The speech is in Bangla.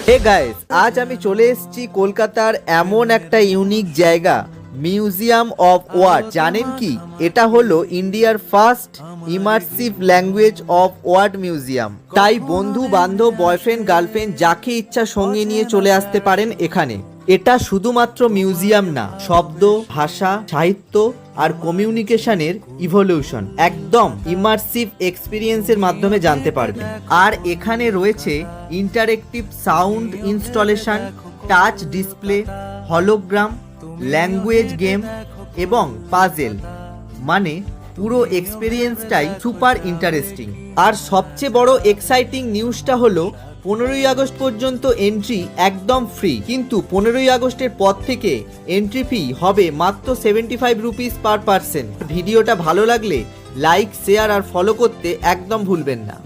হে গাইস, আজ আমি চলে এসেছি কলকাতার এমন একটা ইউনিক জায়গা, মিউজিয়াম অফ ওয়ার্ড। জানেন কি, এটা হলো ইন্ডিয়ার first immersive language of word museum. তাই বন্ধু বান্ধব, বয়ফ্রেন্ড, গার্লফ্রেন্ড যাকে ইচ্ছা সঙ্গে নিয়ে চলে আসতে পারেন এখানে। এটা শুধুমাত্র মিউজিয়াম না, শব্দ, ভাষা, সাহিত্য আর কমিউনিকেশনের ইভলিউশন, একদম ইমার্সিভ এক্সপিরিয়েন্সের মাধ্যমে জানতে পারবেন। আর এখানে রয়েছে interactive sound installation, touch display, hologram, language game এবং পাজেল। মানে পুরো এক্সপিরিয়েন্সটাই সুপার ইন্টারেস্টিং। আর সবচেয়ে বড় এক্সাইটিং নিউজটা হলো 15ই আগস্ট পর্যন্ত এন্ট্রি একদম ফ্রি, কিন্তু 15ই আগস্টের পর থেকে এন্ট্রি ফি হবে মাত্র 75 রুপিস পার পার্সন। ভিডিওটা ভালো লাগলে লাইক, শেয়ার আর ফলো করতে একদম ভুলবেন না।